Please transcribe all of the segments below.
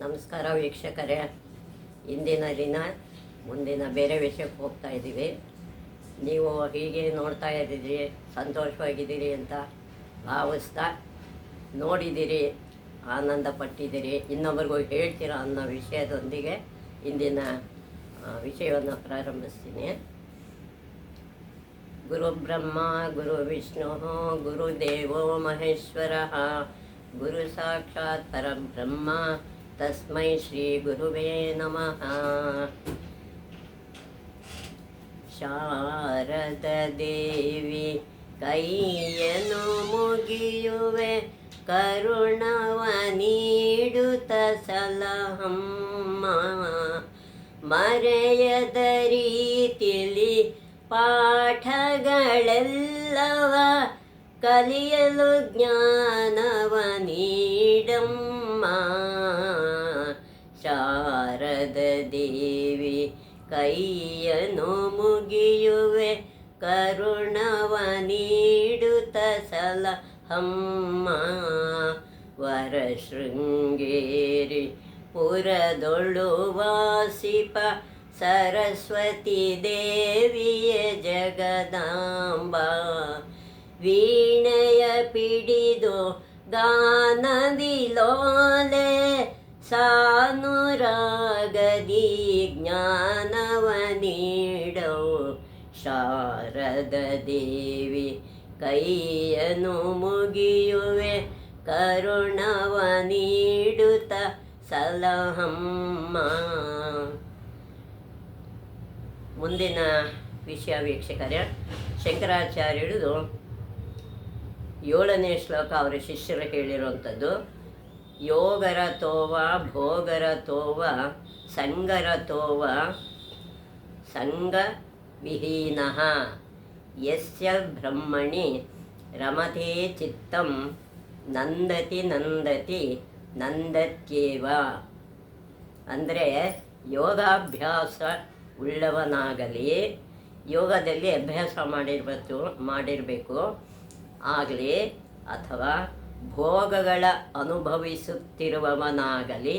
ನಮಸ್ಕಾರ ವೀಕ್ಷಕರೇ. ಇಂದಿನ ದಿನ ಮುಂದಿನ ಬೇರೆ ವಿಷಯಕ್ಕೆ ಹೋಗ್ತಾ ಇದ್ದೀವಿ. ನೀವು ಹೀಗೆ ನೋಡ್ತಾ ಇದ್ದೀರಿ, ಸಂತೋಷವಾಗಿದ್ದೀರಿ ಅಂತ ಭಾವಿಸ್ತಾ, ನೋಡಿದ್ದೀರಿ, ಆನಂದ ಪಟ್ಟಿದ್ದೀರಿ, ಇನ್ನೊಬ್ಬರಿಗೂ ಹೇಳ್ತೀರಾ ಅನ್ನೋ ವಿಷಯದೊಂದಿಗೆ ಇಂದಿನ ವಿಷಯವನ್ನು ಪ್ರಾರಂಭಿಸ್ತೀನಿ. ಗುರು ಬ್ರಹ್ಮ ಗುರು ವಿಷ್ಣು ಗುರುದೇವೋ ಮಹೇಶ್ವರ ಗುರು ಸಾಕ್ಷಾತ್ ಪರಬ್ರಹ್ಮ ತಸ್ಮೈ ಶ್ರೀ ಗುರುವೇ ನಮಃ. ಶಾರದ ದೇವಿ ಕೈಯನ್ನು ಮುಗಿಯುವೆ, ಕರುಣವ ನೀಡುತ್ತ ಸಲಹಮ್ಮ. ಮರೆಯದ ರೀತಿಲಿ ಪಾಠಗಳೆಲ್ಲವ ಕಲಿಯಲು ಜ್ಞಾನವ ನೀಡಮ್ಮ. ಶಾರದ ದೇವಿ ಕೈಯನ್ನು ಮುಗಿಯುವೆ, ಕರುಣವ ನೀಡುತ್ತ ಸಲಹಮ್ಮ. ವರಶೃಂಗೇರಿ ಪುರದೊಳು ವಾಸಿಪ ಸರಸ್ವತಿ ದೇವಿಯ ಜಗದಾಂಬ. ವೀಣೆಯ ಪಿಡಿದು ಗಾನವಿಲೋಲೆ, ಸಾನುರಾಗದಿ ಜ್ಞಾನವ ನೀಡೋ. ಶಾರದ ದೇವಿ ಕೈಯನ್ನು ಮುಗಿಯುವೆ, ಕರುಣವ ನೀಡುತ್ತ ಸಲಹಮ್ಮ. ಮುಂದಿನ ವಿಷಯ ವೀಕ್ಷಕರೇ, ಶಂಕರಾಚಾರ್ಯರು 7ನೇ ಶ್ಲೋಕ ಅವರ ಶಿಷ್ಯರು ಹೇಳಿರುವಂಥದ್ದು. ಯೋಗರತೋವ ಭೋಗರತೋವ ಸಂಗರತೋವ ಸಂಗವಿಹೀನಃ ಯಸ್ಯ ಬ್ರಹ್ಮಣಿ ರಮತೆ ಚಿತ್ತಂ ನಂದತಿ ನಂದತಿ ನಂದತ್ಯೇವ. ಅಂದರೆ ಯೋಗಾಭ್ಯಾಸ ಉಳ್ಳವನಾಗಲಿ, ಯೋಗದಲ್ಲಿ ಅಭ್ಯಾಸ ಮಾಡಿರಬೇಕು ಆಗಲಿ, ಅಥವಾ ಭೋಗಗಳ ಅನುಭವಿಸುತ್ತಿರುವವನಾಗಲಿ,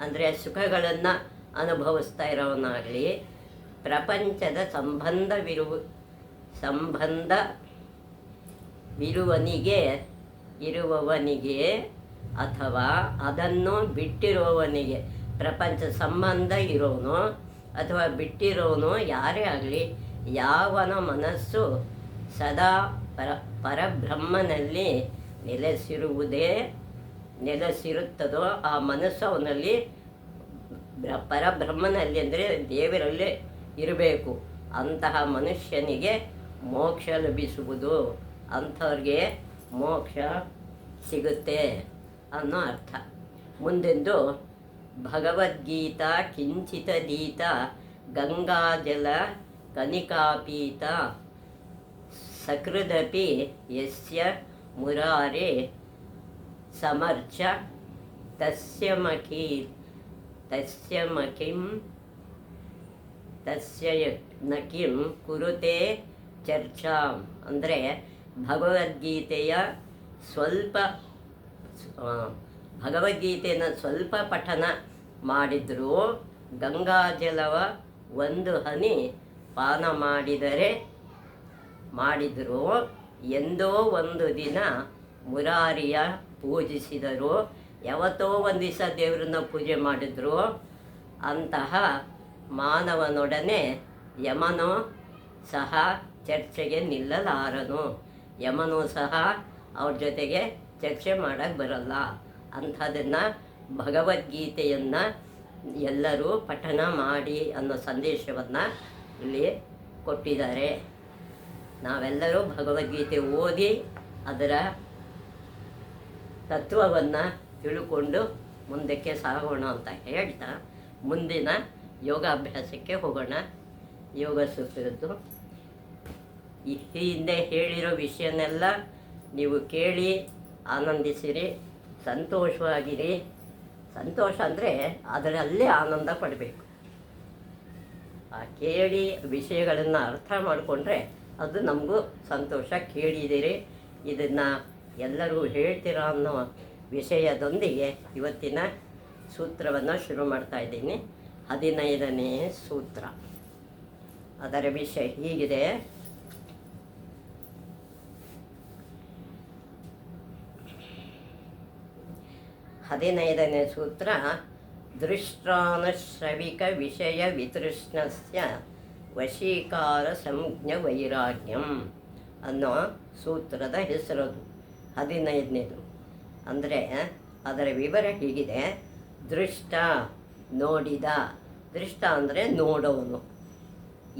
ಅಂದರೆ ಸುಖಗಳನ್ನು ಅನುಭವಿಸ್ತಾ ಇರೋವನಾಗಲಿ, ಪ್ರಪಂಚದ ಇರುವವನಿಗೆ ಅಥವಾ ಅದನ್ನು ಬಿಟ್ಟಿರುವವನಿಗೆ, ಪ್ರಪಂಚ ಸಂಬಂಧ ಇರೋನು ಅಥವಾ ಬಿಟ್ಟಿರೋನು ಯಾರೇ ಆಗಲಿ, ಯಾವನ ಮನಸ್ಸು ಸದಾ ಪರಬ್ರಹ್ಮನಲ್ಲಿ ನೆಲೆಸಿರುತ್ತದೋ ಆ ಮನಸ್ಸು ಅವನಲ್ಲಿ ಪರಬ್ರಹ್ಮನಲ್ಲಿ ಅಂದರೆ ದೇವರಲ್ಲೇ ಇರಬೇಕು. ಅಂತಹ ಮನುಷ್ಯನಿಗೆ ಮೋಕ್ಷ ಲಭಿಸುವುದು, ಅಂಥವ್ರಿಗೆ ಮೋಕ್ಷ ಸಿಗುತ್ತೆ ಅನ್ನೋ ಅರ್ಥ. ಮುಂದೆಂದು ಭಗವದ್ಗೀತಾ ಕಿಂಚಿತದೀತ ಗಂಗಾಜಲ ಕನಿಕಾಪೀತ ಸಕೃದಪಿ ಯಸ್ಯ ಮುರಾರೆ ಸಮರ್ಚ ತಸ್ಯ ನ ಕಿಂ ಕುರುತೆ ಚರ್ಚಾಂ. ಅಂದರೆ ಭಗವದ್ಗೀತೆಯನ್ನು ಸ್ವಲ್ಪ ಪಠನ ಮಾಡಿದರೂ, ಗಂಗಾಜಲವ ಒಂದು ಹನಿ ಪಾನ ಮಾಡಿದರೂ, ಎಂದೋ ಒಂದು ದಿನ ಮುರಾರಿಯ ಪೂಜಿಸಿದರು, ಯಾವತ್ತೋ ಒಂದು ದಿವಸ ದೇವರನ್ನ ಪೂಜೆ ಮಾಡಿದ್ರು, ಅಂತಹ ಮಾನವನೊಡನೆ ಯಮನೋ ಸಹ ಚರ್ಚೆಗೆ ನಿಲ್ಲಲಾರನು. ಯಮನೂ ಸಹ ಅವ್ರ ಜೊತೆಗೆ ಚರ್ಚೆ ಮಾಡೋಕ್ಕೆ ಬರಲ್ಲ. ಅಂಥದನ್ನು ಭಗವದ್ಗೀತೆಯನ್ನು ಎಲ್ಲರೂ ಪಠನ ಮಾಡಿ ಅನ್ನೋ ಸಂದೇಶವನ್ನು ಇಲ್ಲಿ ಕೊಟ್ಟಿದ್ದಾರೆ. ನಾವೆಲ್ಲರೂ ಭಗವದ್ಗೀತೆ ಓದಿ ಅದರ ತತ್ವವನ್ನು ತಿಳ್ಕೊಂಡು ಮುಂದಕ್ಕೆ ಸಾಗೋಣ ಅಂತ ಹೇಳ್ತಾ ಮುಂದಿನ ಯೋಗಾಭ್ಯಾಸಕ್ಕೆ ಹೋಗೋಣ. ಯೋಗ ಸೂತ್ರದ್ದು ಈ ಹಿಂದೆ ಹೇಳಿರೋ ವಿಷಯನೆಲ್ಲ ನೀವು ಕೇಳಿ ಆನಂದಿಸಿರಿ, ಸಂತೋಷವಾಗಿರಿ. ಸಂತೋಷ ಅಂದರೆ ಅದರಲ್ಲೇ ಆನಂದ ಪಡಬೇಕು. ಆ ಕೇಳಿ ವಿಷಯಗಳನ್ನು ಅರ್ಥ ಮಾಡಿಕೊಂಡ್ರೆ ಅದು ನಮಗೂ ಸಂತೋಷ. ಕೇಳಿದ್ದೀರಿ, ಇದನ್ನು ಎಲ್ಲರೂ ಹೇಳ್ತೀರಾ ಅನ್ನೋ ವಿಷಯದೊಂದಿಗೆ ಇವತ್ತಿನ ಸೂತ್ರವನ್ನು ಶುರು ಮಾಡ್ತಾ ಇದ್ದೀನಿ. 15ನೇ ಸೂತ್ರ. ಅದರ ವಿಷಯ ಹೀಗಿದೆ. ಹದಿನೈದನೇ ಸೂತ್ರ ದೃಷ್ಟಾನುಶ್ರವಿಕ ವಿಷಯ ವಿತೃಷ್ಣಸ್ಯ ವಶೀಕಾರ ಸಂಜ್ಞ ವೈರಾಗ್ಯಂ ಅನ್ನೋ ಸೂತ್ರದ ಹೆಸರದು. 15ನೇದು. ಅಂದರೆ ಅದರ ವಿವರ ಹೀಗಿದೆ. ದೃಷ್ಟ ನೋಡಿದ, ದೃಷ್ಟ ಅಂದರೆ ನೋಡೋನು,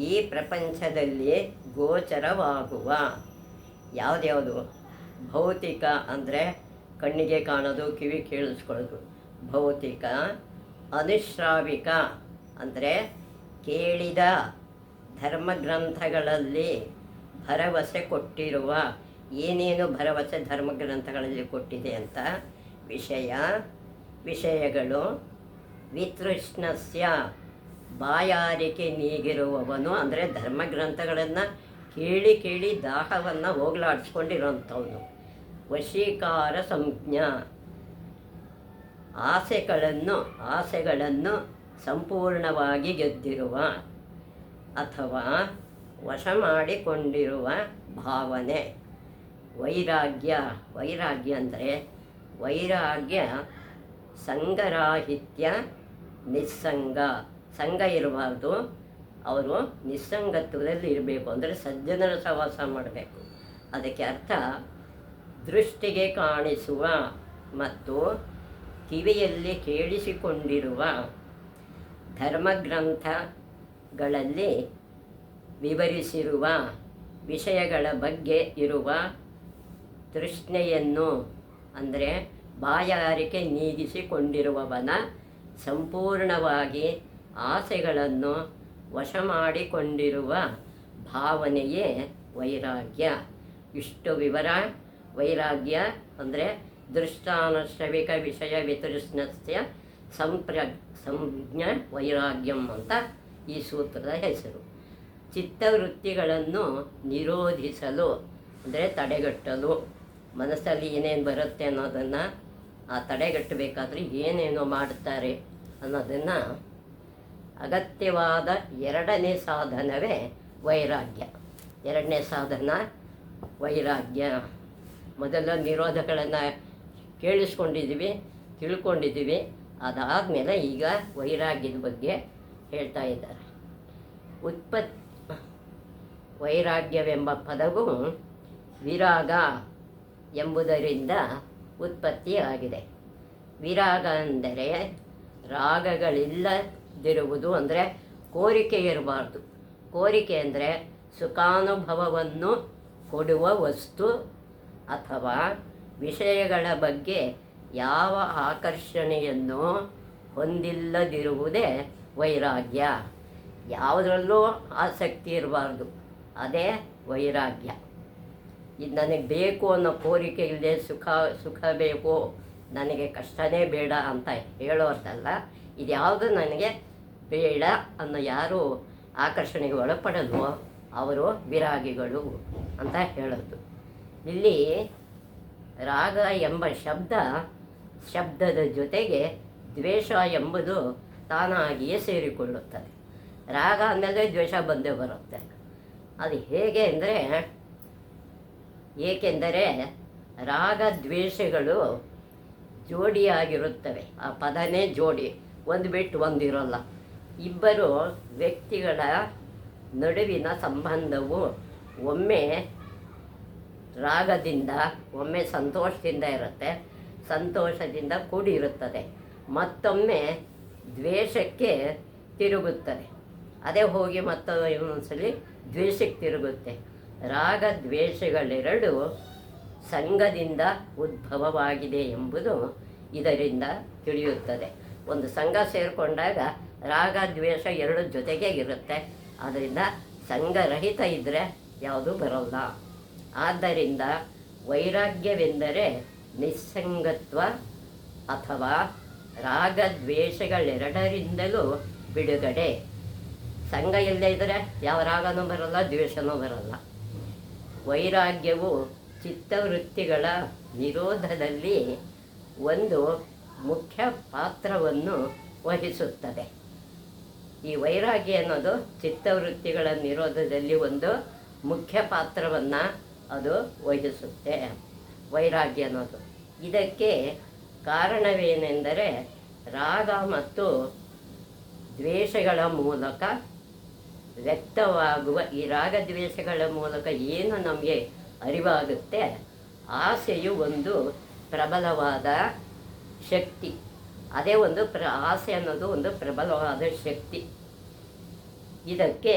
ಈ ಪ್ರಪಂಚದಲ್ಲಿ ಗೋಚರವಾಗುವ ಯಾವುದ್ಯಾವುದು ಭೌತಿಕ ಅಂದರೆ ಕಣ್ಣಿಗೆ ಕಾಣೋದು, ಕಿವಿ ಕೇಳಿಸ್ಕೊಳ್ಳೋದು ಭೌತಿಕ. ಅನುಶ್ರಾವಿಕ ಅಂದರೆ ಕೇಳಿದ, ಧರ್ಮಗ್ರಂಥಗಳಲ್ಲಿ ಭರವಸೆ ಕೊಟ್ಟಿರುವ, ಏನೇನು ಭರವಸೆ ಧರ್ಮಗ್ರಂಥಗಳಲ್ಲಿ ಕೊಟ್ಟಿದೆ ಅಂತ ವಿಷಯಗಳು. ವಿತೃಷ್ಣಸ್ಯ ಬಾಯಾರಿಕೆ ನೀಗಿರುವವನು ಅಂದರೆ ಧರ್ಮಗ್ರಂಥಗಳನ್ನು ಕೇಳಿ ದಾಹವನ್ನು ಹೋಗಲಾಡಿಸ್ಕೊಂಡಿರೋಂಥವನು. ವಶೀಕಾರ ಸಂಜ್ಞ ಆಸೆಗಳನ್ನು ಸಂಪೂರ್ಣವಾಗಿ ಗೆದ್ದಿರುವ ಅಥವಾ ವಶ ಮಾಡಿಕೊಂಡಿರುವ ಭಾವನೆ. ವೈರಾಗ್ಯ ಅಂದರೆ ವೈರಾಗ್ಯ ಸಂಗರಾಹಿತ್ಯ ನಿಸ್ಸಂಗ. ಸಂಘ ಇರಬಾರ್ದು, ಅವರು ನಿಸ್ಸಂಗತ್ವದಲ್ಲಿ ಇರಬೇಕು, ಅಂದರೆ ಸಜ್ಜನರ ಸಹವಾಸ ಮಾಡಬೇಕು. ಅದಕ್ಕೆ ಅರ್ಥ ದೃಷ್ಟಿಗೆ ಕಾಣಿಸುವ ಮತ್ತು ಕಿವಿಯಲ್ಲಿ ಕೇಳಿಸಿಕೊಂಡಿರುವ ಧರ್ಮಗ್ರಂಥಗಳಲ್ಲಿ ವಿವರಿಸಿರುವ ವಿಷಯಗಳ ಬಗ್ಗೆ ಇರುವ ತೃಷ್ಣೆಯನ್ನು ಅಂದರೆ ಬಾಯಾರಿಕೆ ನೀಗಿಸಿಕೊಂಡಿರುವವನ ಸಂಪೂರ್ಣವಾಗಿ ಆಸೆಗಳನ್ನು ವಶ ಮಾಡಿಕೊಂಡಿರುವ ಭಾವನೆಯೇ ವೈರಾಗ್ಯ. ಇಷ್ಟು ವಿವರ. ವೈರಾಗ್ಯ ಅಂದರೆ ದೃಷ್ಟಾನುಶ್ರವಿಕ ವಿಷಯ ವಿತೃಷ್ಣಸ್ಯ ಸಂಜ್ಞ ವೈರಾಗ್ಯಂ ಅಂತ ಈ ಸೂತ್ರದ ಹೆಸರು. ಚಿತ್ತವೃತ್ತಿಗಳನ್ನು ನಿರೋಧಿಸಲು ಅಂದರೆ ತಡೆಗಟ್ಟಲು, ಮನಸ್ಸಲ್ಲಿ ಏನೇನು ಬರುತ್ತೆ ಅನ್ನೋದನ್ನು ತಡೆಗಟ್ಟಬೇಕಾದ್ರೆ ಏನೇನೋ ಮಾಡ್ತಾರೆ ಅನ್ನೋದನ್ನು ಅಗತ್ಯವಾದ 2ನೇ ಸಾಧನವೇ ವೈರಾಗ್ಯ. 2ನೇ ಸಾಧನ ವೈರಾಗ್ಯ. ಮೊದಲ ನಿರೋಧಗಳನ್ನು ಕೇಳಿಸ್ಕೊಂಡಿದ್ದೀವಿ, ತಿಳ್ಕೊಂಡಿದ್ದೀವಿ. ಅದಾದಮೇಲೆ ಈಗ ವೈರಾಗ್ಯದ ಬಗ್ಗೆ ಹೇಳ್ತಾ ಇದ್ದಾರೆ. ವೈರಾಗ್ಯವೆಂಬ ಪದವು ವಿರಾಗ ಎಂಬುದರಿಂದ ಉತ್ಪತ್ತಿಯಾಗಿದೆ. ವಿರಾಗ ಅಂದರೆ ರಾಗಗಳಿಲ್ಲದಿರುವುದು, ಅಂದರೆ ಕೋರಿಕೆ ಇರಬಾರ್ದು. ಕೋರಿಕೆ ಅಂದರೆ ಸುಖಾನುಭವವನ್ನು ಕೊಡುವ ವಸ್ತು ಅಥವಾ ವಿಷಯಗಳ ಬಗ್ಗೆ ಯಾವ ಆಕರ್ಷಣೆಯನ್ನು ಹೊಂದಿಲ್ಲದಿರುವುದೇ ವೈರಾಗ್ಯ. ಯಾವುದರಲ್ಲೂ ಆಸಕ್ತಿ ಇರಬಾರ್ದು, ಅದೇ ವೈರಾಗ್ಯ. ಇದು ನನಗೆ ಬೇಕು ಅನ್ನೋ ಕೋರಿಕೆ ಇಲ್ಲದೆ ಸುಖ ಬೇಕು, ನನಗೆ ಕಷ್ಟನೇ ಬೇಡ ಅಂತ ಹೇಳೋರ್ದಲ್ಲ. ಇದು ಯಾವುದು ನನಗೆ ಬೇಡ ಅನ್ನೋ ಯಾರು ಆಕರ್ಷಣೆಗೆ ಒಳಪಡಲ್ವೋ ಅವರು ವಿರಾಗಿಗಳು ಅಂತ ಹೇಳೋದು. ಇಲ್ಲಿ ರಾಗ ಎಂಬ ಶಬ್ದದ ಜೊತೆಗೆ ದ್ವೇಷ ಎಂಬುದು ತಾನಾಗಿಯೇ ಸೇರಿಕೊಳ್ಳುತ್ತದೆ. ರಾಗ ಅಂದಮೇಲೆ ದ್ವೇಷ ಬಂದೇ ಬರುತ್ತೆ. ಅದು ಹೇಗೆ ಅಂದರೆ, ಏಕೆಂದರೆ ರಾಗ ದ್ವೇಷಗಳು ಜೋಡಿಯಾಗಿರುತ್ತವೆ. ಆ ಪದನೇ ಜೋಡಿ, ಒಂದು ಬಿಟ್ಟು ಒಂದಿರೋಲ್ಲ. ಇಬ್ಬರು ವ್ಯಕ್ತಿಗಳ ನಡುವಿನ ಸಂಬಂಧವು ಒಮ್ಮೆ ರಾಗದಿಂದ, ಒಮ್ಮೆ ಸಂತೋಷದಿಂದ ಇರುತ್ತೆ, ಸಂತೋಷದಿಂದ ಕೂಡಿರುತ್ತದೆ, ಮತ್ತೊಮ್ಮೆ ದ್ವೇಷಕ್ಕೆ ತಿರುಗುತ್ತದೆ. ಅದೇ ಹೋಗಿ ಇನ್ನೊಂದ್ಸಲಿ ದ್ವೇಷಕ್ಕೆ ತಿರುಗುತ್ತೆ. ರಾಗ ದ್ವೇಷಗಳೆರಡು ಸಂಘದಿಂದ ಉದ್ಭವವಾಗಿದೆ ಎಂಬುದು ಇದರಿಂದ ತಿಳಿಯುತ್ತದೆ. ಒಂದು ಸಂಘ ಸೇರಿಕೊಂಡಾಗ ರಾಗ ದ್ವೇಷ ಎರಡು ಜೊತೆಗೆ ಇರುತ್ತೆ. ಆದ್ದರಿಂದ ಸಂಘರಹಿತ ಇದ್ದರೆ ಯಾವುದೂ ಬರೋಲ್ಲ. ಆದ್ದರಿಂದ ವೈರಾಗ್ಯವೆಂದರೆ ನಿಸ್ಸಂಗತ್ವ ಅಥವಾ ರಾಗದ್ವೇಷಗಳೆರಡರಿಂದಲೂ ಬಿಡುಗಡೆ. ಸಂಘ ಇಲ್ಲದೇ ಇದ್ದರೆ ಯಾವ ರಾಗನೂ ಬರಲ್ಲ, ದ್ವೇಷನೂ ಬರಲ್ಲ. ವೈರಾಗ್ಯವು ಚಿತ್ತವೃತ್ತಿಗಳ ನಿರೋಧದಲ್ಲಿ ಒಂದು ಮುಖ್ಯ ಪಾತ್ರವನ್ನು ವಹಿಸುತ್ತದೆ. ಈ ವೈರಾಗ್ಯ ಅನ್ನೋದು ಚಿತ್ತವೃತ್ತಿಗಳ ನಿರೋಧದಲ್ಲಿ ಒಂದು ಮುಖ್ಯ ಪಾತ್ರವನ್ನು ಅದು ವಹಿಸುತ್ತೆ. ವೈರಾಗ್ಯ ಅನ್ನೋದು ಇದಕ್ಕೆ ಕಾರಣವೇನೆಂದರೆ ರಾಗ ಮತ್ತು ದ್ವೇಷಗಳ ಮೂಲಕ ವ್ಯಕ್ತವಾಗುವ ಈ ರಾಗದ್ವೇಷಗಳ ಮೂಲಕ ಏನು ನಮಗೆ ಅರಿವಾಗುತ್ತೆ, ಆಸೆಯು ಒಂದು ಪ್ರಬಲವಾದ ಶಕ್ತಿ. ಅದೇ ಒಂದು ಆಸೆ ಅನ್ನೋದು ಒಂದು ಪ್ರಬಲವಾದ ಶಕ್ತಿ. ಇದಕ್ಕೆ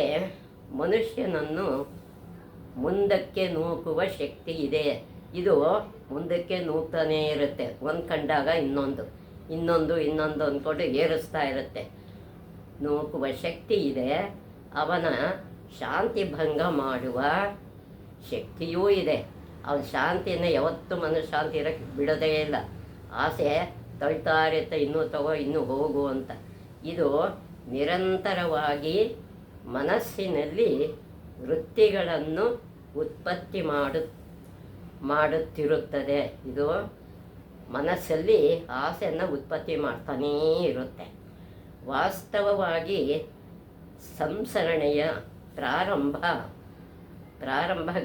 ಮನುಷ್ಯನನ್ನು ಮುಂದಕ್ಕೆ ನೂಕುವ ಶಕ್ತಿ ಇದೆ. ಇದು ಮುಂದಕ್ಕೆ ನೂಕ್ತಾನೇ ಇರುತ್ತೆ. ಒಂದು ಕಂಡಾಗ ಇನ್ನೊಂದು ಅಂದ್ಕೊಂಡು ಏರಿಸ್ತಾ ಇರುತ್ತೆ. ನೂಕುವ ಶಕ್ತಿ ಇದೆ. ಅವನ ಶಾಂತಿ ಭಂಗ ಮಾಡುವ ಶಕ್ತಿಯೂ ಇದೆ. ಅವನ ಶಾಂತಿಯನ್ನು ಯಾವತ್ತೂ ಮನಃಶಾಂತಿ ಇರೋಕ್ಕೆ ಬಿಡೋದೇ ಇಲ್ಲ. ಆಸೆ ತಳ್ತಾ ಇರುತ್ತೆ, ಇನ್ನೂ ಹೋಗು ಅಂತ. ಇದು ನಿರಂತರವಾಗಿ ಮನಸ್ಸಿನಲ್ಲಿ ವೃತ್ತಿಗಳನ್ನು ಉತ್ಪತ್ತಿ ಮಾಡುತ್ತಿರುತ್ತದೆ. ಇದು ಮನಸ್ಸಲ್ಲಿ ಆಸೆಯನ್ನು ಉತ್ಪತ್ತಿ ಮಾಡ್ತಾನೇ ಇರುತ್ತೆ. ವಾಸ್ತವವಾಗಿ ಸಂಸರಣೆಯ ಪ್ರಾರಂಭ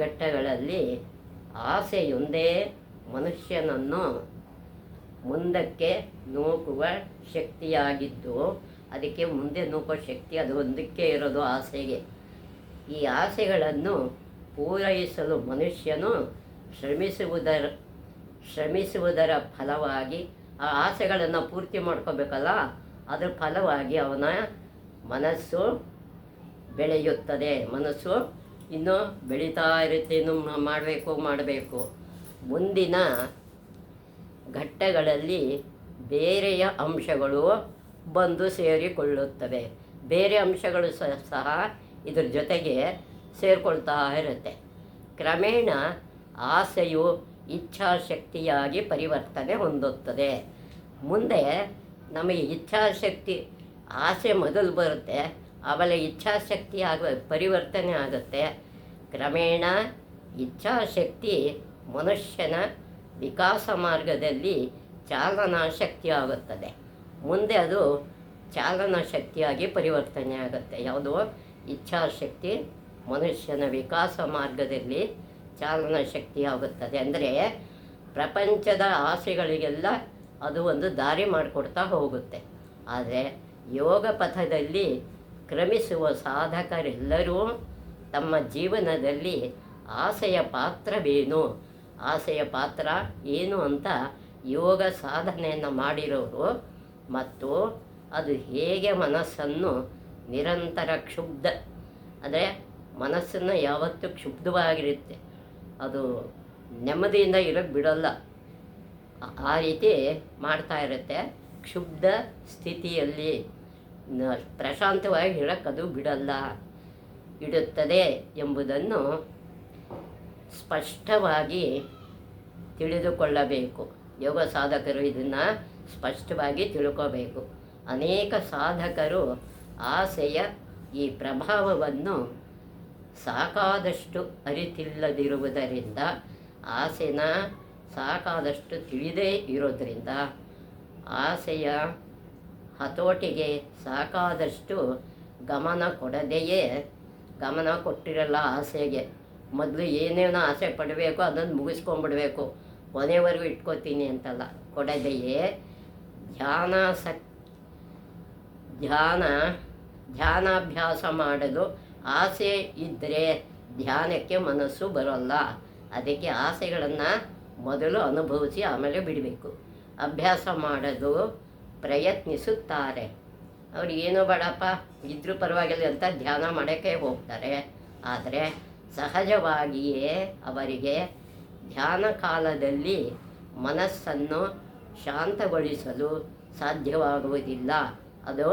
ಘಟ್ಟಗಳಲ್ಲಿ ಆಸೆಯೊಂದೇ ಮನುಷ್ಯನನ್ನು ಮುಂದಕ್ಕೆ ನೂಕುವ ಶಕ್ತಿಯಾಗಿದ್ದು, ಅದಕ್ಕೆ ಮುಂದೆ ನೂಕುವ ಶಕ್ತಿ ಅದು ಒಂದಕ್ಕೆ ಇರೋದು ಆಸೆಗೆ. ಈ ಆಸೆಗಳನ್ನು ಪೂರೈಸಲು ಮನುಷ್ಯನು ಶ್ರಮಿಸುವುದರ ಫಲವಾಗಿ ಆ ಆಸೆಗಳನ್ನು ಪೂರ್ತಿ ಮಾಡ್ಕೋಬೇಕಲ್ಲ, ಅದರ ಫಲವಾಗಿ ಅವನ ಮನಸ್ಸು ಬೆಳೆಯುತ್ತದೆ. ಮನಸ್ಸು ಇನ್ನೂ ಬೆಳೀತಾ ಇರುತ್ತೆ. ಇನ್ನೂ ಮಾಡಬೇಕು. ಮುಂದಿನ ಘಟ್ಟಗಳಲ್ಲಿ ಬೇರೆಯ ಅಂಶಗಳು ಬಂದು ಸೇರಿಕೊಳ್ಳುತ್ತವೆ. ಬೇರೆ ಅಂಶಗಳು ಸಹ ಇದ್ರ ಜೊತೆಗೆ ಸೇರಿಕೊಳ್ತಾ ಇರುತ್ತೆ. ಕ್ರಮೇಣ ಆಸೆಯು ಇಚ್ಛಾಶಕ್ತಿಯಾಗಿ ಪರಿವರ್ತನೆ ಹೊಂದುತ್ತದೆ. ಮುಂದೆ ನಮಗೆ ಇಚ್ಛಾಶಕ್ತಿ, ಆಸೆ ಮೊದಲು ಬರುತ್ತೆ, ಆಮೇಲೆ ಇಚ್ಛಾಶಕ್ತಿ ಪರಿವರ್ತನೆ ಆಗುತ್ತೆ. ಕ್ರಮೇಣ ಇಚ್ಛಾಶಕ್ತಿ ಮನುಷ್ಯನ ವಿಕಾಸ ಮಾರ್ಗದಲ್ಲಿ ಚಾಲನಾ ಶಕ್ತಿ ಆಗುತ್ತದೆ. ಮುಂದೆ ಅದು ಚಾಲನಾ ಶಕ್ತಿಯಾಗಿ ಪರಿವರ್ತನೆ ಆಗುತ್ತೆ. ಯಾವುದು? ಇಚ್ಛಾಶಕ್ತಿ ಮನುಷ್ಯನ ವಿಕಾಸ ಮಾರ್ಗದಲ್ಲಿ ಚಾಲನಾ ಶಕ್ತಿ ಆಗುತ್ತದೆ. ಅಂದರೆ ಪ್ರಪಂಚದ ಆಸೆಗಳಿಗೆಲ್ಲ ಅದು ಒಂದು ದಾರಿ ಮಾಡಿಕೊಡ್ತಾ ಹೋಗುತ್ತೆ. ಆದರೆ ಯೋಗ ಪಥದಲ್ಲಿ ಕ್ರಮಿಸುವ ಸಾಧಕರೆಲ್ಲರೂ ತಮ್ಮ ಜೀವನದಲ್ಲಿ ಆಸೆಯ ಪಾತ್ರ ಏನು ಅಂತ ಯೋಗ ಸಾಧನೆಯನ್ನು ಮಾಡಿರೋರು ಮತ್ತು ಅದು ಹೇಗೆ ಮನಸ್ಸನ್ನು ನಿರಂತರ ಅಂದರೆ ಮನಸ್ಸನ್ನು ಯಾವತ್ತೂ ಕ್ಷುಬ್ಧವಾಗಿರುತ್ತೆ, ಅದು ನೆಮ್ಮದಿಯಿಂದ ಇರೋಕ್ಕೆ ಬಿಡೋಲ್ಲ, ಆ ರೀತಿ ಮಾಡ್ತಾ ಇರುತ್ತೆ. ಕ್ಷುಬ್ಧ ಸ್ಥಿತಿಯಲ್ಲಿ ಪ್ರಶಾಂತವಾಗಿ ಇರೋಕ್ಕದು ಇಡುತ್ತದೆ ಎಂಬುದನ್ನು ಸ್ಪಷ್ಟವಾಗಿ ತಿಳಿದುಕೊಳ್ಳಬೇಕು. ಯೋಗ ಸಾಧಕರು ಇದನ್ನು ಸ್ಪಷ್ಟವಾಗಿ ತಿಳ್ಕೋಬೇಕು. ಅನೇಕ ಸಾಧಕರು ಆಸೆಯ ಈ ಪ್ರಭಾವವನ್ನು ಸಾಕಾದಷ್ಟು ಅರಿತಿಲ್ಲದಿರುವುದರಿಂದ, ಆಸೆನ ಸಾಕಾದಷ್ಟು ತಿಳಿದೇ ಇರೋದರಿಂದ, ಆಸೆಯ ಹತೋಟಿಗೆ ಸಾಕಾದಷ್ಟು ಗಮನ ಕೊಟ್ಟಿರಲ್ಲ. ಆಸೆಗೆ ಮೊದಲು ಏನೇನೋ ಆಸೆ ಪಡಬೇಕು ಅದನ್ನು ಮುಗಿಸ್ಕೊಂಡ್ಬಿಡ್ಬೇಕು, ಕೊನೆವರೆಗೂ ಇಟ್ಕೋತೀನಿ ಅಂತಲ್ಲ. ಕೊಡದೆಯೇ ಧ್ಯಾನಾಭ್ಯಾಸ ಮಾಡಲು ಆಸೆ ಇದ್ದರೆ ಧ್ಯಾನಕ್ಕೆ ಮನಸ್ಸು ಬರೋಲ್ಲ. ಅದಕ್ಕೆ ಆಸೆಗಳನ್ನು ಮೊದಲು ಅನುಭವಿಸಿ ಆಮೇಲೆ ಬಿಡಬೇಕು. ಅಭ್ಯಾಸ ಮಾಡಲು ಪ್ರಯತ್ನಿಸುತ್ತಾರೆ. ಅವ್ರು ಏನೋ ಬೇಡಪ್ಪ ಇದ್ರೂ ಪರವಾಗಿಲ್ಲ ಅಂತ ಧ್ಯಾನ ಮಾಡೋಕ್ಕೆ ಹೋಗ್ತಾರೆ. ಆದರೆ ಸಹಜವಾಗಿಯೇ ಅವರಿಗೆ ಧ್ಯಾನ ಕಾಲದಲ್ಲಿ ಮನಸ್ಸನ್ನು ಶಾಂತಗೊಳಿಸಲು ಸಾಧ್ಯವಾಗುವುದಿಲ್ಲ. ಅದು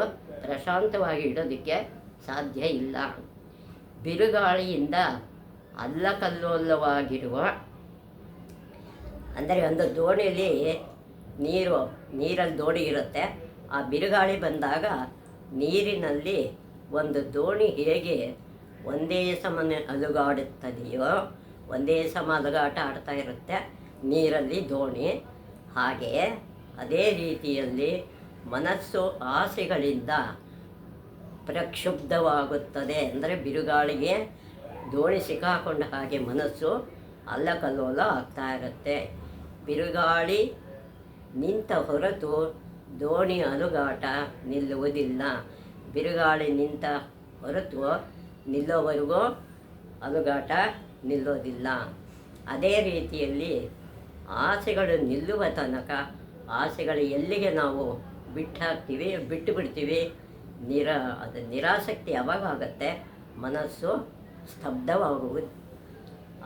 ಪ್ರಶಾಂತವಾಗಿ ಇಡೋದಕ್ಕೆ ಸಾಧ್ಯ ಇಲ್ಲ. ಬಿರುಗಾಳಿಯಿಂದ ಅಲ್ಲಕಲ್ಲೋಲವಾಗಿರುವ, ಅಂದರೆ ಒಂದು ದೋಣಿಯಲ್ಲಿ ನೀರಲ್ಲಿ ದೋಣಿ ಇರುತ್ತೆ. ಆ ಬಿರುಗಾಳಿ ಬಂದಾಗ ನೀರಿನಲ್ಲಿ ಒಂದು ದೋಣಿ ಹೇಗೆ ಒಂದೇ ಸಮನೆ ಅಲುಗಾಡುತ್ತದೆಯೋ, ಒಂದೇ ಸಮ ಅಲುಗಾಟ ಆಡ್ತಾ ಇರುತ್ತೆ ನೀರಲ್ಲಿ ದೋಣಿ, ಹಾಗೆ ಅದೇ ರೀತಿಯಲ್ಲಿ ಮನಸ್ಸು ಆಸೆಗಳಿಂದ ಪ್ರಕ್ಷುಬ್ಧವಾಗುತ್ತದೆ. ಅಂದರೆ ಬಿರುಗಾಳಿಗೆ ದೋಣಿ ಸಿಕ್ಕಾಕೊಂಡ ಹಾಗೆ ಮನಸ್ಸು ಅಲ್ಲಕಲ್ಲೋಲ ಆಗ್ತಾ ಇರುತ್ತೆ. ಬಿರುಗಾಳಿ ನಿಂತ ಹೊರತು ದೋಣಿ ಅಲುಗಾಟ ನಿಲ್ಲುವುದಿಲ್ಲ. ಬಿರುಗಾಳಿ ನಿಂತ ಹೊರತು ನಿಲ್ಲೋವರೆಗೂ ಅಲುಗಾಟ ನಿಲ್ಲೋದಿಲ್ಲ. ಅದೇ ರೀತಿಯಲ್ಲಿ ಆಸೆಗಳು ನಿಲ್ಲುವ ತನಕ ಆಸೆಗಳು ಎಲ್ಲಿಗೆ ನಾವು ಬಿಟ್ಟು ಬಿಡ್ತೀವಿ, ಅದು ನಿರಾಸಕ್ತಿ ಯಾವಾಗ ಆಗುತ್ತೆ, ಮನಸ್ಸು ಸ್ತಬ್ಧವಾಗುವುದು.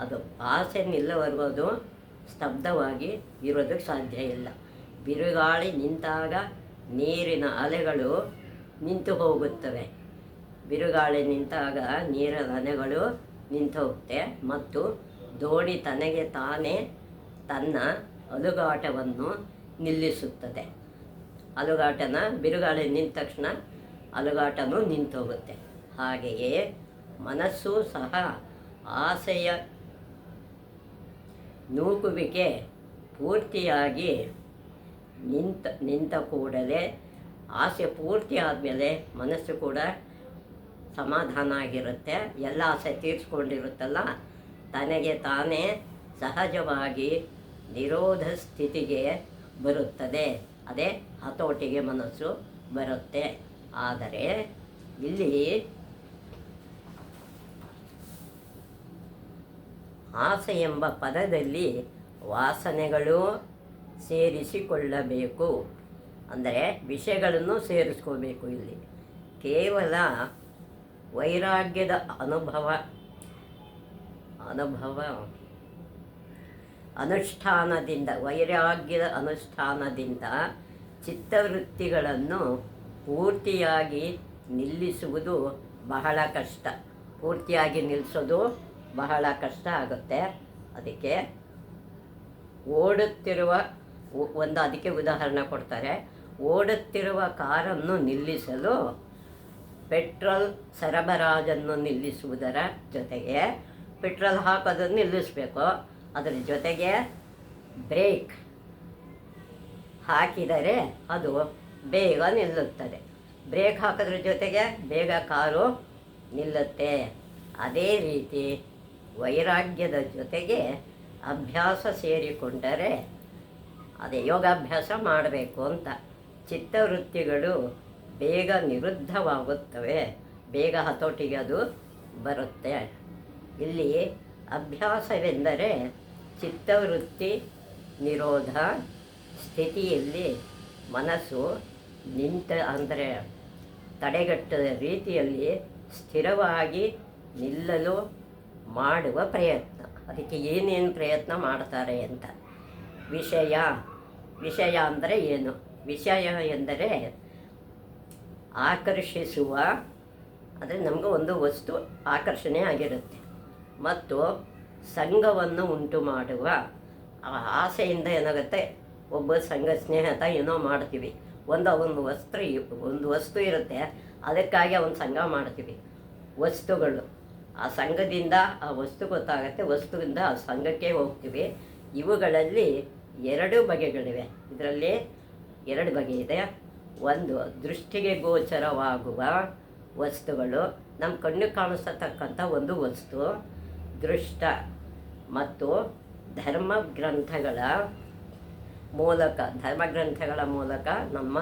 ಅದು ಆಸೆ ನಿಲ್ಲುವವರೆಗೂ ಅದು ಸ್ತಬ್ಧವಾಗಿ ಇರೋದಕ್ಕೆ ಸಾಧ್ಯ ಇಲ್ಲ. ಬಿರುಗಾಳಿ ನಿಂತಾಗ ನೀರಿನ ಅಲೆಗಳು ನಿಂತು ಹೋಗುತ್ತವೆ. ಬಿರುಗಾಳಿ ನಿಂತಾಗ ನೀರಿನ ಅಲೆಗಳು ನಿಂತು ಹೋಗುತ್ತೆ ಮತ್ತು ದೋಣಿ ತನಗೆ ತಾನೇ ತನ್ನ ಅಲುಗಾಟವನ್ನು ನಿಲ್ಲಿಸುತ್ತದೆ. ಅಲುಗಾಟನ ಬಿರುಗಾಳಿ ನಿಂತ ತಕ್ಷಣ ಅಲುಗಾಟನೂ ನಿಂತೋಗುತ್ತೆ. ಹಾಗೆಯೇ ಮನಸ್ಸು ಸಹ ಆಸೆಯ ನೂಕುವಿಕೆ ಪೂರ್ತಿಯಾಗಿ ನಿಂತ ಕೂಡಲೇ, ಆಸೆ ಪೂರ್ತಿ ಆದಮೇಲೆ ಮನಸ್ಸು ಕೂಡ ಸಮಾಧಾನ ಆಗಿರುತ್ತೆ. ಎಲ್ಲ ಆಸೆ ತೀರಿಸ್ಕೊಂಡಿರುತ್ತಲ್ಲ, ತನಗೆ ತಾನೇ ಸಹಜವಾಗಿ ನಿರೋಧ ಸ್ಥಿತಿಗೆ ಬರುತ್ತದೆ. ಅದೇ ಹತೋಟಿಗೆ ಮನಸ್ಸು ಬರುತ್ತೆ. ಆದರೆ ಇಲ್ಲಿ ಆಸೆ ಎಂಬ ಪದದಲ್ಲಿ ವಾಸನೆಗಳು ಸೇರಿಸಿಕೊಳ್ಳಬೇಕು. ಅಂದರೆ ವಿಷಯಗಳನ್ನು ಸೇರಿಸ್ಕೋಬೇಕು. ಇಲ್ಲಿ ಕೇವಲ ವೈರಾಗ್ಯದ ಅನುಭವ ಅನುಷ್ಠಾನದಿಂದ, ವೈರಾಗ್ಯದ ಅನುಷ್ಠಾನದಿಂದ ಚಿತ್ತವೃತ್ತಿಗಳನ್ನು ಪೂರ್ತಿಯಾಗಿ ನಿಲ್ಲಿಸುವುದು ಬಹಳ ಕಷ್ಟ. ಪೂರ್ತಿಯಾಗಿ ನಿಲ್ಲಿಸೋದು ಬಹಳ ಕಷ್ಟ ಆಗುತ್ತೆ. ಅದಕ್ಕೆ ಅದಕ್ಕೆ ಉದಾಹರಣೆ ಕೊಡ್ತಾರೆ. ಓಡುತ್ತಿರುವ ಕಾರನ್ನು ನಿಲ್ಲಿಸಲು ಪೆಟ್ರೋಲ್ ಸರಬರಾಜನ್ನು ನಿಲ್ಲಿಸುವುದರ ಜೊತೆಗೆ ಪೆಟ್ರೋಲ್ ಹಾಕೋದನ್ನು ನಿಲ್ಲಿಸಬೇಕು. ಅದರ ಜೊತೆಗೆ ಬ್ರೇಕ್ ಹಾಕಿದರೆ ಅದು ಬೇಗ ನಿಲ್ಲುತ್ತದೆ. ಬ್ರೇಕ್ ಹಾಕೋದ್ರ ಜೊತೆಗೆ ಬೇಗ ಕಾರು ನಿಲ್ಲುತ್ತೆ. ಅದೇ ರೀತಿ ವೈರಾಗ್ಯದ ಜೊತೆಗೆ ಅಭ್ಯಾಸ ಸೇರಿಕೊಂಡರೆ, ಅದೇ ಯೋಗಾಭ್ಯಾಸ ಮಾಡಬೇಕು ಅಂತ, ಚಿತ್ತವೃತ್ತಿಗಳು ಬೇಗ ನಿರುದ್ಧವಾಗುತ್ತವೆ, ಬೇಗ ಹತೋಟಿಗೆ ಅದು ಬರುತ್ತೆ. ಇಲ್ಲಿ ಅಭ್ಯಾಸವೆಂದರೆ ಚಿತ್ತವೃತ್ತಿ ನಿರೋಧ ಸ್ಥಿತಿಯಲ್ಲಿ ಮನಸ್ಸು ಅಂದರೆ ತಡೆಗಟ್ಟದ ರೀತಿಯಲ್ಲಿ ಸ್ಥಿರವಾಗಿ ನಿಲ್ಲಲು ಮಾಡುವ ಪ್ರಯತ್ನ. ಅದಕ್ಕೆ ಏನೇನು ಪ್ರಯತ್ನ ಮಾಡ್ತಾರೆ ಅಂತ. ವಿಷಯ ಅಂದರೆ ಏನು? ವಿಷಯ ಎಂದರೆ ಆಕರ್ಷಿಸುವ, ಅಂದರೆ ನಮಗೆ ಒಂದು ವಸ್ತು ಆಕರ್ಷಣೆ ಆಗಿರುತ್ತೆ ಮತ್ತು ಸಂಘವನ್ನು ಉಂಟು ಮಾಡುವ. ಆ ಆಸೆಯಿಂದ ಏನಾಗುತ್ತೆ, ಒಬ್ಬ ಸಂಘ ಸ್ನೇಹಿತ ಏನೋ ಮಾಡ್ತೀವಿ, ಒಂದು ವಸ್ತು ಇರುತ್ತೆ, ಅದಕ್ಕಾಗಿ ಒಂದು ಸಂಘ ಮಾಡ್ತೀವಿ. ವಸ್ತುಗಳು, ಆ ಸಂಘದಿಂದ ಆ ವಸ್ತು ಗೊತ್ತಾಗುತ್ತೆ, ವಸ್ತುವಿಂದ ಆ ಸಂಘಕ್ಕೆ ಹೋಗ್ತೀವಿ. ಇವುಗಳಲ್ಲಿ ಎರಡು ಬಗೆಗಳಿವೆ. ಇದರಲ್ಲಿ ಎರಡು ಬಗೆ ಇದೆ. ಒಂದು ದೃಷ್ಟಿಗೆ ಗೋಚರವಾಗುವ ವಸ್ತುಗಳು, ನಮ್ಮ ಕಣ್ಣು ಕಾಣಿಸತಕ್ಕಂಥ ಒಂದು ವಸ್ತು ದೃಷ್ಟ, ಮತ್ತು ಧರ್ಮಗ್ರಂಥಗಳ ಮೂಲಕ ನಮ್ಮ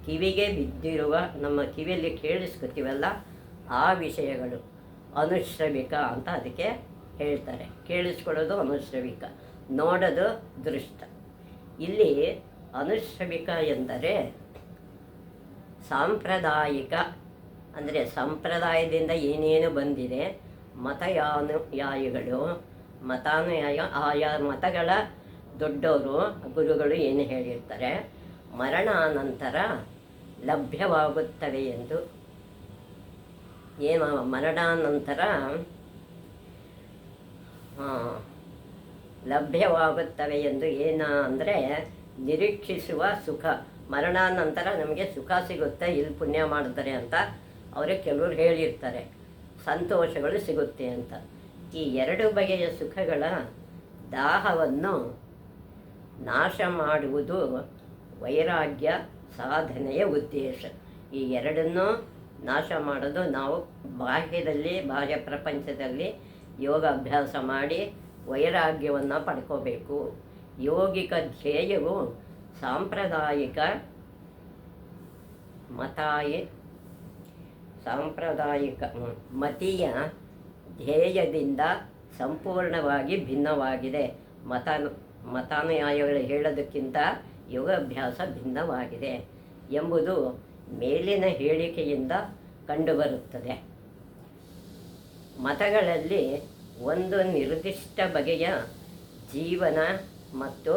ಕಿವಿಗೆ ಬಿದ್ದಿರುವ, ನಮ್ಮ ಕಿವಿಯಲ್ಲಿ ಕೇಳಿಸ್ಕೊತೀವಲ್ಲ ಆ ವಿಷಯಗಳು ಅನುಶ್ರವಿಕ ಅಂತ ಅದಕ್ಕೆ ಹೇಳ್ತಾರೆ. ಕೇಳಿಸ್ಕೊಳ್ಳೋದು ಅನುಶ್ರವಿಕ, ನೋಡೋದು ದೃಷ್ಟ. ಇಲ್ಲಿ ಅನುಶ್ರವಿಕ ಎಂದರೆ ಸಾಂಪ್ರದಾಯಿಕ, ಅಂದರೆ ಸಂಪ್ರದಾಯದಿಂದ ಏನೇನು ಬಂದಿದೆ, ಮತಾನುಯಾಯ ಆಯಾ ಮತಗಳ ದೊಡ್ಡವರು ಗುರುಗಳು ಏನು ಹೇಳಿರ್ತಾರೆ, ಮರಣಾನಂತರ ಲಭ್ಯವಾಗುತ್ತವೆ ಎಂದು. ಮರಣಾನಂತರ ಲಭ್ಯವಾಗುತ್ತವೆ ಎಂದು ಅಂದರೆ ನಿರೀಕ್ಷಿಸುವ ಸುಖ. ಮರಣಾನಂತರ ನಮಗೆ ಸುಖ ಸಿಗುತ್ತೆ, ಇಲ್ಲಿ ಪುಣ್ಯ ಮಾಡಿದರೆ ಅಂತ ಅವರು ಕೆಲವರು ಹೇಳಿರ್ತಾರೆ, ಸಂತೋಷಗಳು ಸಿಗುತ್ತೆ ಅಂತ. ಈ ಎರಡು ಬಗೆಯ ಸುಖಗಳ ದಾಹವನ್ನು ನಾಶ ಮಾಡುವುದು ವೈರಾಗ್ಯ ಸಾಧನೆಯ ಉದ್ದೇಶ. ಈ ಎರಡನ್ನೂ ನಾಶ ಮಾಡೋದು ನಾವು ಬಾಹ್ಯ ಪ್ರಪಂಚದಲ್ಲಿ ಯೋಗ ಅಭ್ಯಾಸ ಮಾಡಿ ವೈರಾಗ್ಯವನ್ನು ಪಡ್ಕೋಬೇಕು. ಯೋಗಿಕ ಧ್ಯೇಯವು ಸಾಂಪ್ರದಾಯಿಕ ಮತೀಯ ಧ್ಯೇಯದಿಂದ ಸಂಪೂರ್ಣವಾಗಿ ಭಿನ್ನವಾಗಿದೆ. ಮತಾನುಯಾಯಿಗಳು ಹೇಳೋದಕ್ಕಿಂತ ಯೋಗಾಭ್ಯಾಸ ಭಿನ್ನವಾಗಿದೆ ಎಂಬುದು ಮೇಲಿನ ಹೇಳಿಕೆಯಿಂದ ಕಂಡುಬರುತ್ತದೆ. ಮತಗಳಲ್ಲಿ ಒಂದು ನಿರ್ದಿಷ್ಟ ಬಗೆಯ ಜೀವನ ಮತ್ತು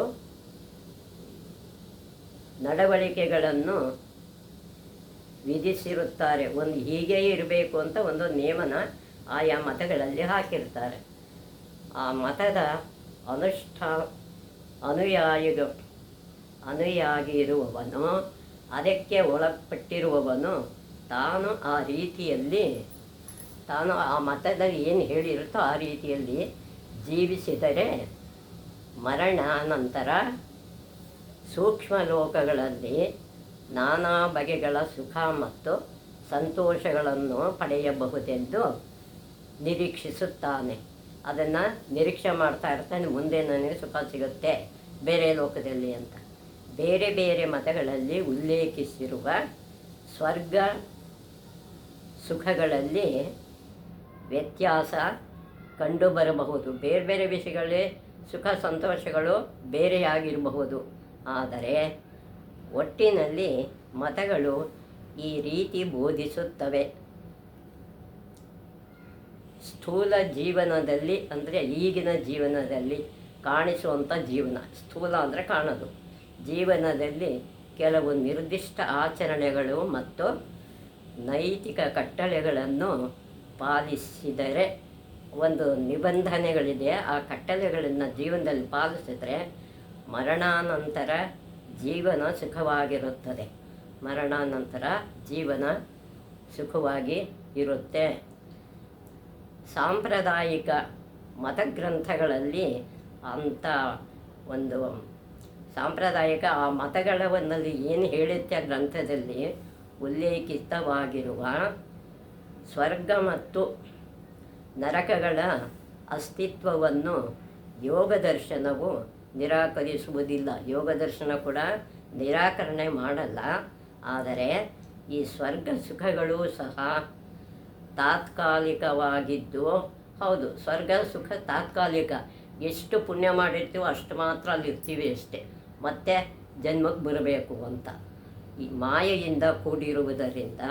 ನಡವಳಿಕೆಗಳನ್ನು ವಿಧಿಸಿರುತ್ತಾರೆ. ಹೀಗೆ ಇರಬೇಕು ಅಂತ ಒಂದು ನಿಯಮನ ಆಯಾ ಮತಗಳಲ್ಲಿ ಹಾಕಿರ್ತಾರೆ. ಆ ಮತದ ಅನುಯಾಗಿರುವವನು, ಅದಕ್ಕೆ ಒಳಪಟ್ಟಿರುವವನು ತಾನು ಆ ಮತದಲ್ಲಿ ಏನು ಹೇಳಿರುತ್ತೋ ಆ ರೀತಿಯಲ್ಲಿ ಜೀವಿಸಿದರೆ ಮರಣಾನಂತರ ಸೂಕ್ಷ್ಮ ಲೋಕಗಳಲ್ಲಿ ನಾನಾ ಬಗೆಗಳ ಸುಖ ಮತ್ತು ಸಂತೋಷಗಳನ್ನು ಪಡೆಯಬಹುದೆಂದು ನಿರೀಕ್ಷಿಸುತ್ತಾನೆ. ಅದನ್ನು ನಿರೀಕ್ಷೆ ಮಾಡ್ತಾ ಇರ್ತಾನೆ, ಮುಂದೆ ನನಗೆ ಸುಖ ಸಿಗುತ್ತೆ ಬೇರೆ ಲೋಕದಲ್ಲಿ ಅಂತ. ಬೇರೆ ಬೇರೆ ಮತಗಳಲ್ಲಿ ಉಲ್ಲೇಖಿಸಿರುವ ಸ್ವರ್ಗ ಸುಖಗಳಲ್ಲಿ ವ್ಯತ್ಯಾಸ ಕಂಡುಬರಬಹುದು. ಬೇರೆ ಬೇರೆ ವಿಷಯಗಳೇ ಸುಖ ಸಂತೋಷಗಳು ಬೇರೆಯಾಗಿರಬಹುದು. ಆದರೆ ಒಟ್ಟಿನಲ್ಲಿ ಮತಗಳು ಈ ರೀತಿ ಬೋಧಿಸುತ್ತವೆ. ಸ್ಥೂಲ ಜೀವನದಲ್ಲಿ ಅಂದರೆ ಈಗಿನ ಜೀವನದಲ್ಲಿ ಕಾಣಿಸುವಂಥ ಜೀವನ, ಸ್ಥೂಲ ಅಂದರೆ ಕಾಣೋದು, ಜೀವನದಲ್ಲಿ ಕೆಲವು ನಿರ್ದಿಷ್ಟ ಆಚರಣೆಗಳು ಮತ್ತು ನೈತಿಕ ಕಟ್ಟಳೆಗಳನ್ನು ಪಾಲಿಸಿದರೆ, ಒಂದು ನಿಬಂಧನೆಗಳಿದೆ, ಆ ಕಟ್ಟಳೆಗಳನ್ನು ಜೀವನದಲ್ಲಿ ಪಾಲಿಸಿದರೆ ಮರಣಾನಂತರ ಜೀವನ ಸುಖವಾಗಿರುತ್ತದೆ. ಮರಣಾನಂತರ ಜೀವನ ಸುಖವಾಗಿ ಇರುತ್ತೆ. ಸಾಂಪ್ರದಾಯಿಕ ಮತಗ್ರಂಥಗಳಲ್ಲಿ ಅಂಥ ಒಂದು ಸಾಂಪ್ರದಾಯಿಕ ಆ ಮತಗಳವನ್ನಲ್ಲಿ ಏನು ಹೇಳುತ್ತೆ ಆ ಗ್ರಂಥದಲ್ಲಿ ಉಲ್ಲೇಖಿತವಾಗಿರುವ ಸ್ವರ್ಗ ಮತ್ತು ನರಕಗಳ ಅಸ್ತಿತ್ವವನ್ನು ಯೋಗ ದರ್ಶನವು ನಿರಾಕರಿಸುವುದಿಲ್ಲ. ಯೋಗ ದರ್ಶನ ಕೂಡ ನಿರಾಕರಣೆ ಮಾಡಲ್ಲ. ಆದರೆ ಈ ಸ್ವರ್ಗ ಸುಖಗಳು ಸಹ ತಾತ್ಕಾಲಿಕವಾಗಿದ್ದು, ಹೌದು, ಸ್ವರ್ಗ ಸುಖ ತಾತ್ಕಾಲಿಕ. ಎಷ್ಟು ಪುಣ್ಯ ಮಾಡಿರ್ತೀವೋ ಅಷ್ಟು ಮಾತ್ರ ಅಲ್ಲಿರ್ತೀವಿ ಅಷ್ಟೇ, ಮತ್ತೆ ಜನ್ಮಕ್ಕೆ ಬರಬೇಕು ಅಂತ. ಈ ಮಾಯೆಯಿಂದ ಕೂಡಿರುವುದರಿಂದ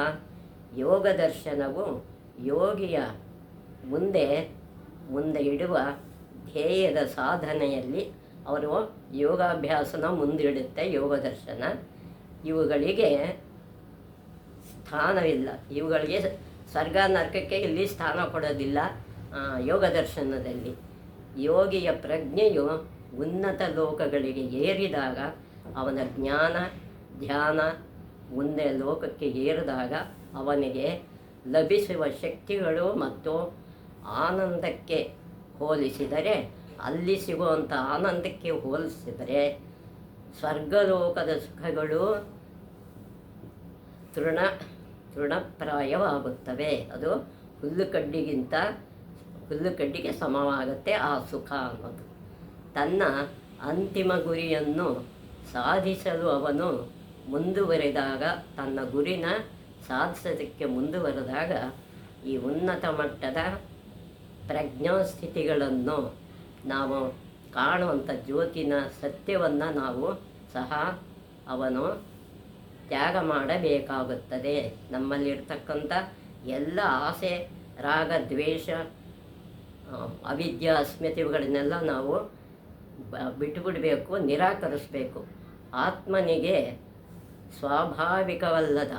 ಯೋಗ ದರ್ಶನವು ಯೋಗಿಯ ಮುಂದೆ ಇಡುವ ಧ್ಯೇಯದ ಸಾಧನೆಯಲ್ಲಿ ಅವರು ಯೋಗಾಭ್ಯಾಸನ ಮುಂದಿಡುತ್ತೆ. ಯೋಗ ದರ್ಶನ ಇವುಗಳಿಗೆ ಸ್ಥಾನವಿಲ್ಲ. ಇವುಗಳಿಗೆ ಸ್ವರ್ಗ ನರಕಕ್ಕೆ ಇಲ್ಲಿ ಸ್ಥಾನ ಕೊಡೋದಿಲ್ಲ. ಯೋಗ ದರ್ಶನದಲ್ಲಿ ಯೋಗಿಯ ಪ್ರಜ್ಞೆಯು ಉನ್ನತ ಲೋಕಗಳಿಗೆ ಏರಿದಾಗ, ಅವನ ಜ್ಞಾನ ಧ್ಯಾನ ಮುಂದೆ ಲೋಕಕ್ಕೆ ಏರಿದಾಗ ಅವನಿಗೆ ಲಭಿಸುವ ಶಕ್ತಿಗಳು ಮತ್ತು ಆನಂದಕ್ಕೆ ಹೋಲಿಸಿದರೆ, ಅಲ್ಲಿ ಸಿಗುವಂಥ ಆನಂದಕ್ಕೆ ಹೋಲಿಸಿದರೆ ಸ್ವರ್ಗಲೋಕದ ಸುಖಗಳು ತೃಣಪ್ರಾಯವಾಗುತ್ತವೆ. ಅದು ಹುಲ್ಲುಕಡ್ಡಿಗೆ ಸಮವಾಗುತ್ತೆ ಆ ಸುಖ ಅನ್ನೋದು. ತನ್ನ ಅಂತಿಮ ಗುರಿಯನ್ನು ಸಾಧಿಸಲು ಅವನು ಮುಂದುವರೆದಾಗ, ತನ್ನ ಗುರಿನ ಸಾಧಿಸೋದಕ್ಕೆ ಮುಂದುವರೆದಾಗ ಈ ಉನ್ನತ ಮಟ್ಟದ ಪ್ರಜ್ಞಾಸ್ಥಿತಿಗಳನ್ನು ನಾವು ಕಾಣುವಂಥ ಜ್ಯೋತಿನ ಸತ್ಯವನ್ನು ನಾವು ಸಹ ಅವನು ತ್ಯಾಗ ಮಾಡಬೇಕಾಗುತ್ತದೆ. ನಮ್ಮಲ್ಲಿರ್ತಕ್ಕಂಥ ಎಲ್ಲ ಆಸೆ, ರಾಗ, ದ್ವೇಷ, ಅವಿದ್ಯಾ, ಅಸ್ಮಿತೆಗಳನ್ನೆಲ್ಲ ನಾವು ಬಿಟ್ಟುಬಿಡಬೇಕು, ನಿರಾಕರಿಸಬೇಕು. ಆತ್ಮನಿಗೆ ಸ್ವಾಭಾವಿಕವಲ್ಲದ,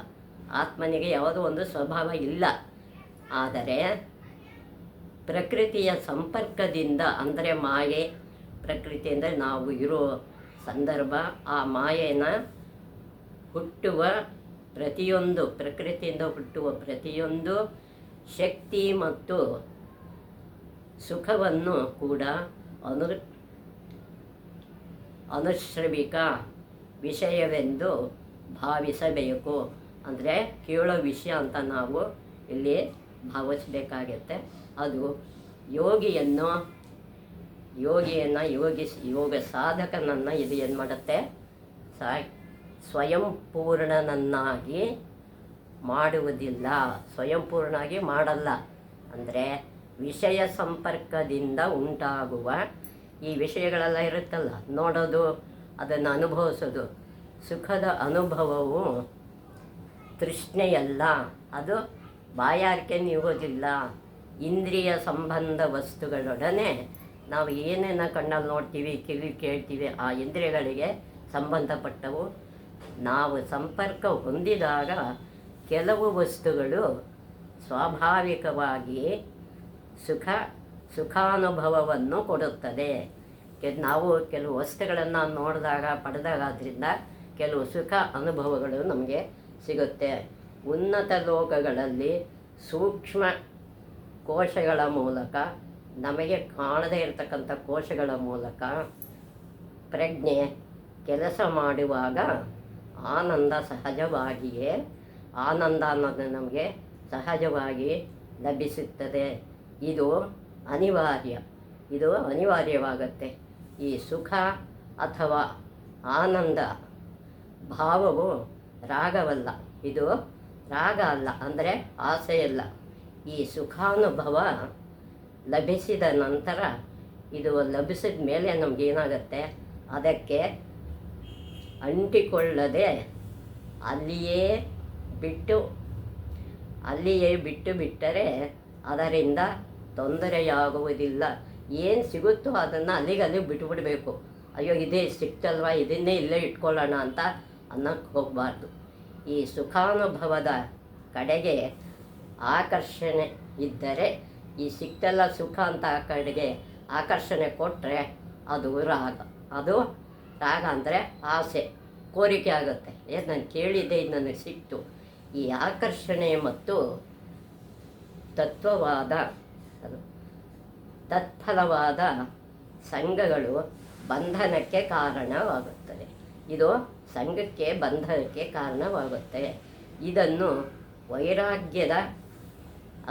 ಆತ್ಮನಿಗೆ ಯಾವುದೋ ಒಂದು ಸ್ವಭಾವ ಇಲ್ಲ. ಆದರೆ ಪ್ರಕೃತಿಯ ಸಂಪರ್ಕದಿಂದ, ಅಂದರೆ ಮಾಯೆ, ಪ್ರಕೃತಿ ಅಂದರೆ ನಾವು ಇರೋ ಸಂದರ್ಭ, ಆ ಮಾಯೆನ ಹುಟ್ಟುವ ಪ್ರತಿಯೊಂದು, ಪ್ರಕೃತಿಯಿಂದ ಹುಟ್ಟುವ ಪ್ರತಿಯೊಂದು ಶಕ್ತಿ ಮತ್ತು ಸುಖವನ್ನು ಕೂಡ ಅನುಶ್ರವಿಕ ವಿಷಯವೆಂದು ಭಾವಿಸಬೇಕು. ಅಂದರೆ ಕೇಳೋ ವಿಷಯ ಅಂತ ನಾವು ಇಲ್ಲಿ ಭಾವಿಸಬೇಕಾಗತ್ತೆ. ಅದು ಯೋಗಿಯನ್ನು ಯೋಗ ಸಾಧಕನನ್ನು ಇದು ಏನು ಮಾಡುತ್ತೆ, ಸ್ವಯಂ ಪೂರ್ಣನನ್ನಾಗಿ ಮಾಡುವುದಿಲ್ಲ, ಸ್ವಯಂಪೂರ್ಣಾಗಿ ಮಾಡಲ್ಲ. ಅಂದರೆ ವಿಷಯ ಸಂಪರ್ಕದಿಂದ ಉಂಟಾಗುವ ಈ ವಿಷಯಗಳೆಲ್ಲ ಇರುತ್ತಲ್ಲ, ನೋಡೋದು, ಅದನ್ನು ಅನುಭವಿಸೋದು, ಸುಖದ ಅನುಭವವು ತೃಷ್ಣೆಯಲ್ಲ, ಅದು ಬಾಯಾರಿಕೆ ನೀಗೋದಿಲ್ಲ. ಇಂದ್ರಿಯ ಸಂಬಂಧ ವಸ್ತುಗಳೊಡನೆ ನಾವು ಏನೇನು ಕಣ್ಣಲ್ಲಿ ನೋಡ್ತೀವಿ, ಕಿವಿ ಕೇಳ್ತೀವಿ, ಆ ಇಂದ್ರಿಯಗಳಿಗೆ ಸಂಬಂಧಪಟ್ಟವು. ನಾವು ಸಂಪರ್ಕ ಹೊಂದಿದಾಗ ಕೆಲವು ವಸ್ತುಗಳು ಸ್ವಾಭಾವಿಕವಾಗಿ ಸುಖಾನುಭವವನ್ನು ಕೊಡುತ್ತದೆ. ನಾವು ಕೆಲವು ವಸ್ತುಗಳನ್ನು ನೋಡಿದಾಗ ಪಡೆದಾದ್ರಿಂದ ಕೆಲವು ಸುಖ ಅನುಭವಗಳು ನಮಗೆ ಸಿಗುತ್ತೆ. ಉನ್ನತ ಲೋಕಗಳಲ್ಲಿ ಸೂಕ್ಷ್ಮ ಕೋಶಗಳ ಮೂಲಕ, ನಮಗೆ ಕಾಣದೇ ಇರತಕ್ಕಂಥ ಕೋಶಗಳ ಮೂಲಕ ಪ್ರಜ್ಞೆ ಕೆಲಸ ಮಾಡುವಾಗ ಆನಂದ ಸಹಜವಾಗಿಯೇ, ಆನಂದ ಅನ್ನೋದು ನಮಗೆ ಸಹಜವಾಗಿ ಲಭಿಸುತ್ತದೆ. ಇದು ಅನಿವಾರ್ಯವಾಗುತ್ತೆ. ಈ ಸುಖ ಅಥವಾ ಆನಂದ ಭಾವವು ರಾಗವಲ್ಲ, ಇದು ರಾಗ ಅಲ್ಲ, ಅಂದರೆ ಆಸೆಯಲ್ಲ. ಈ ಸುಖಾನುಭವ ಲಭಿಸಿದ ನಂತರ, ಇದು ಲಭಿಸಿದ ಮೇಲೆ ನಮಗೇನಾಗತ್ತೆ, ಅದಕ್ಕೆ ಅಂಟಿಕೊಳ್ಳದೆ ಅಲ್ಲಿಯೇ ಬಿಟ್ಟರೆ ಅದರಿಂದ ತೊಂದರೆಯಾಗುವುದಿಲ್ಲ. ಏನು ಸಿಗುತ್ತೋ ಅದನ್ನು ಅಲ್ಲಿಗೆ ಬಿಟ್ಟುಬಿಡಬೇಕು. ಅಯ್ಯೋ ಇದೇ ಸಿಕ್ತಲ್ವ, ಇದನ್ನೇ ಇಲ್ಲೇ ಇಟ್ಕೊಳ್ಳೋಣ ಅಂತ ಅನ್ನಕ್ಕೆ ಹೋಗಬಾರ್ದು. ಈ ಸುಖಾನುಭವದ ಕಡೆಗೆ ಆಕರ್ಷಣೆ ಇದ್ದರೆ, ಈ ಸಿಕ್ತಲ್ಲ ಸುಖ ಅಂತ ಆ ಕಡೆಗೆ ಆಕರ್ಷಣೆ ಕೊಟ್ಟರೆ ಅದು ರಾಗ ಅಂದರೆ ಆಸೆ, ಕೋರಿಕೆ ಆಗುತ್ತೆ. ನಾನು ಕೇಳಿದ್ದೆ, ಇದು ನನಗೆ ಸಿಕ್ತು. ಈ ಆಕರ್ಷಣೆ ಮತ್ತು ತತ್ಫಲವಾದ ಸಂಘಗಳು ಬಂಧನಕ್ಕೆ ಕಾರಣವಾಗುತ್ತದೆ. ಇದು ಸಂಘಕ್ಕೆ, ಬಂಧನಕ್ಕೆ ಕಾರಣವಾಗುತ್ತೆ. ಇದನ್ನು ವೈರಾಗ್ಯದ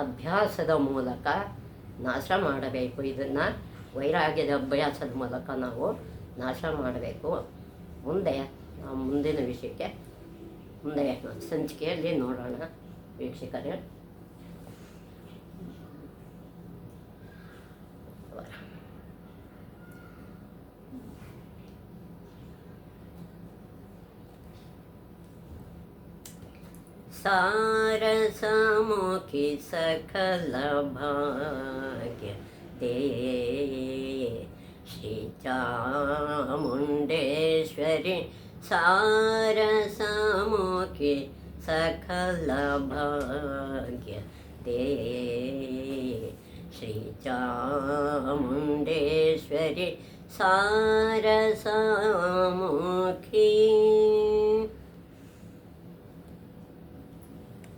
ಅಭ್ಯಾಸದ ಮೂಲಕ ನಾಶ ಮಾಡಬೇಕು. ಇದನ್ನು ವೈರಾಗ್ಯದ ಅಭ್ಯಾಸದ ಮೂಲಕ ನಾವು ನಾಶ ಮಾಡಬೇಕು. ಮುಂದಿನ ವಿಷಯಕ್ಕೆ ಸಂಚಿಕೆಯಲ್ಲಿ ನೋಡೋಣ ವೀಕ್ಷಕರೇ. सारसमुखी सकल भाग्य दे श्री चामुंडेश्वरी। सारसमुखी सकल भाग्य दे श्री चामुंडेश्वरी। सारसमुखी